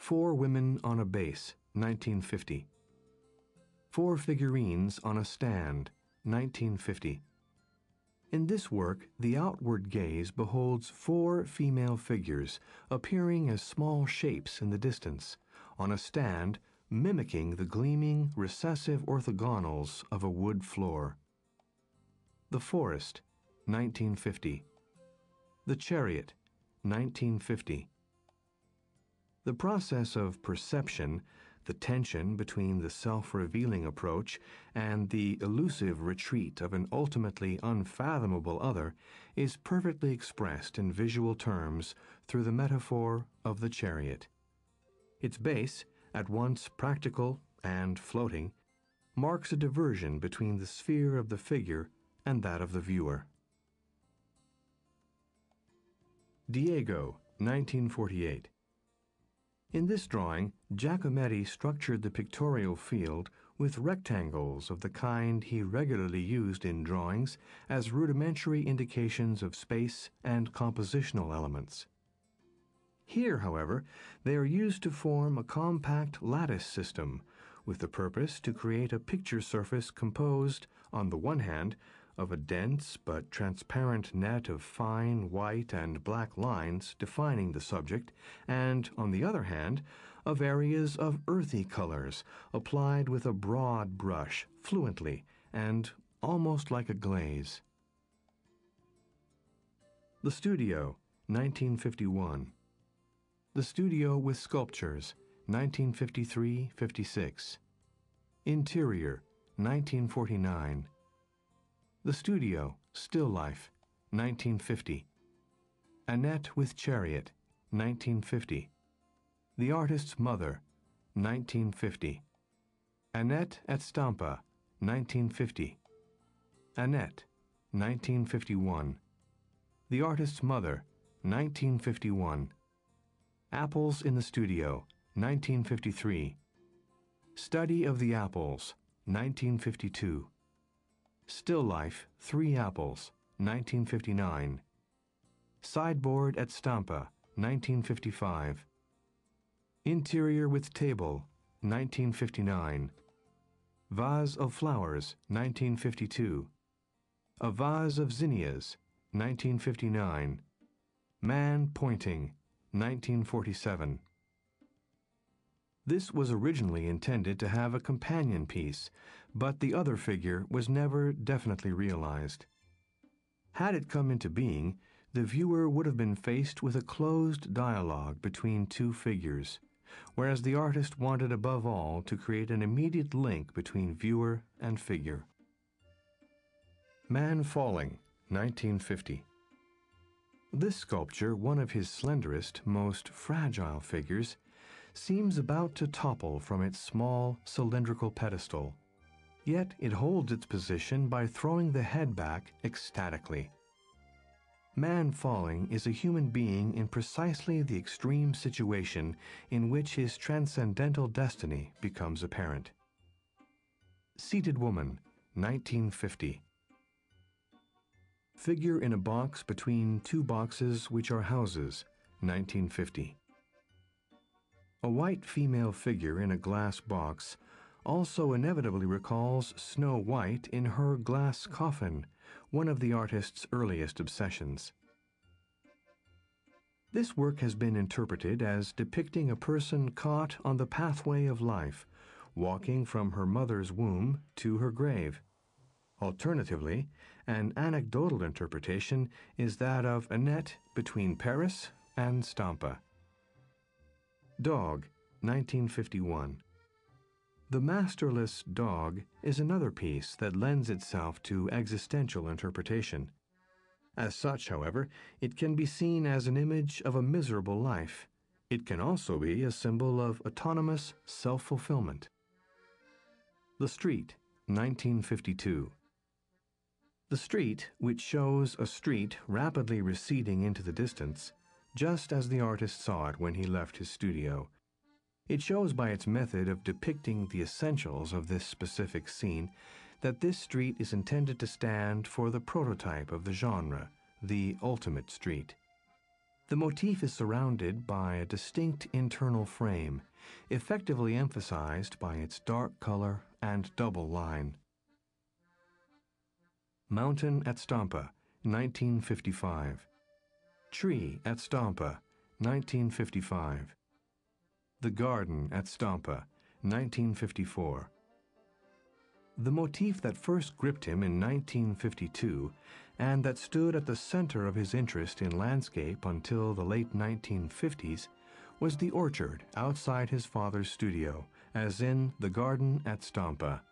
Four Women on a Base, 1950. Four Figurines on a Stand, 1950. In this work, the outward gaze beholds four female figures appearing as small shapes in the distance, on a stand mimicking the gleaming, recessive orthogonals of a wood floor. The Forest, 1950. The Chariot, 1950. The process of perception, the tension between the self-revealing approach and the elusive retreat of an ultimately unfathomable other, is perfectly expressed in visual terms through the metaphor of the chariot. Its base, at once practical and floating, marks a diversion between the sphere of the figure and that of the viewer. Diego, 1948. In this drawing, Giacometti structured the pictorial field with rectangles of the kind he regularly used in drawings as rudimentary indications of space and compositional elements. Here, however, they are used to form a compact lattice system with the purpose to create a picture surface composed, on the one hand, of a dense but transparent net of fine white and black lines defining the subject, and, on the other hand, of areas of earthy colors applied with a broad brush, fluently, and almost like a glaze. The Studio, 1951. The Studio with Sculptures, 1953-56. Interior, 1949. The Studio, Still Life, 1950. Annette with Chariot, 1950. The Artist's Mother, 1950. Annette at Stampa, 1950. Annette, 1951. The Artist's Mother, 1951. Apples in the Studio, 1953. Study of the Apples, 1952. Still Life, 3 Apples, 1959. Sideboard at Stampa, 1955. Interior with Table, 1959. Vase of Flowers, 1952. A Vase of Zinnias, 1959. Man Pointing, 1947. This was originally intended to have a companion piece, but the other figure was never definitely realized. Had it come into being, the viewer would have been faced with a closed dialogue between two figures, whereas the artist wanted above all to create an immediate link between viewer and figure. Man Falling, 1950. This sculpture, one of his slenderest, most fragile figures, seems about to topple from its small, cylindrical pedestal. Yet it holds its position by throwing the head back ecstatically. Man falling is a human being in precisely the extreme situation in which his transcendental destiny becomes apparent. Seated Woman, 1950. Figure in a box between two boxes which are houses, 1950. A white female figure in a glass box also inevitably recalls Snow White in her glass coffin, one of the artist's earliest obsessions. This work has been interpreted as depicting a person caught on the pathway of life, walking from her mother's womb to her grave. Alternatively, an anecdotal interpretation is that of Annette between Paris and Stampa. Dog, 1951. The Masterless Dog is another piece that lends itself to existential interpretation. As such, however, it can be seen as an image of a miserable life. It can also be a symbol of autonomous self-fulfillment. The Street, 1952. The street, which shows a street rapidly receding into the distance, just as the artist saw it when he left his studio. It shows by its method of depicting the essentials of this specific scene that this street is intended to stand for the prototype of the genre, the ultimate street. The motif is surrounded by a distinct internal frame, effectively emphasized by its dark color and double line. Mountain at Stampa, 1955. Tree at Stampa, 1955. The Garden at Stampa, 1954. The motif that first gripped him in 1952 and that stood at the center of his interest in landscape until the late 1950s was the orchard outside his father's studio, as in The Garden at Stampa.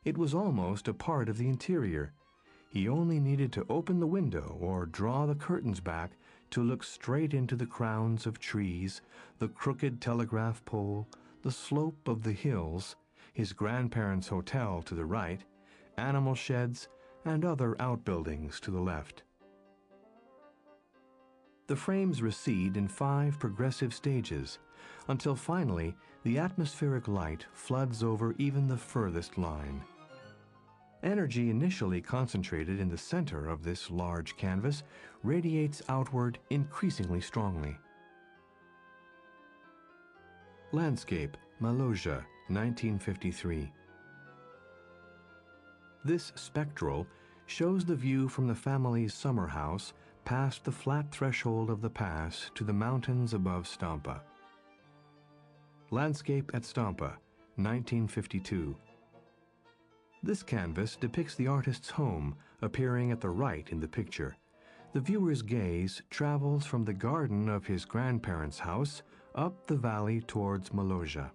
It was almost a part of the interior. He only needed to open the window or draw the curtains back to look straight into the crowns of trees, the crooked telegraph pole, the slope of the hills, his grandparents' hotel to the right, animal sheds, and other outbuildings to the left. The frames recede in 5 progressive stages, until finally the atmospheric light floods over even the furthest line. Energy initially concentrated in the center of this large canvas radiates outward increasingly strongly. Landscape, Maloja, 1953. This spectral shows the view from the family's summer house past the flat threshold of the pass to the mountains above Stampa. Landscape at Stampa, 1952. This canvas depicts the artist's home, appearing at the right in the picture. The viewer's gaze travels from the garden of his grandparents' house up the valley towards Maloja.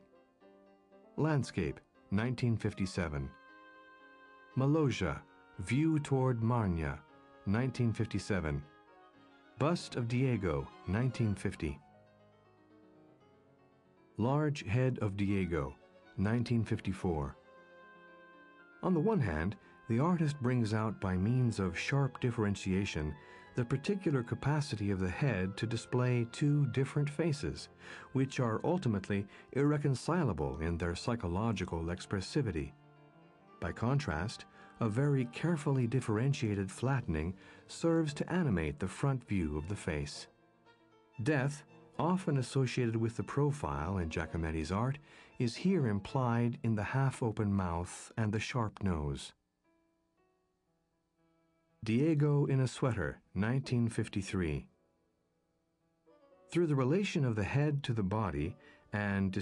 Landscape, 1957. Maloja, view toward Marnia, 1957. Bust of Diego, 1950. Large head of Diego, 1954. On the one hand, the artist brings out by means of sharp differentiation the particular capacity of the head to display 2 different faces, which are ultimately irreconcilable in their psychological expressivity. By contrast, a very carefully differentiated flattening serves to animate the front view of the face. Death, often associated with the profile in Giacometti's art, is here implied in the half-open mouth and the sharp nose. Diego in a Sweater, 1953. Through the relation of the head to the body and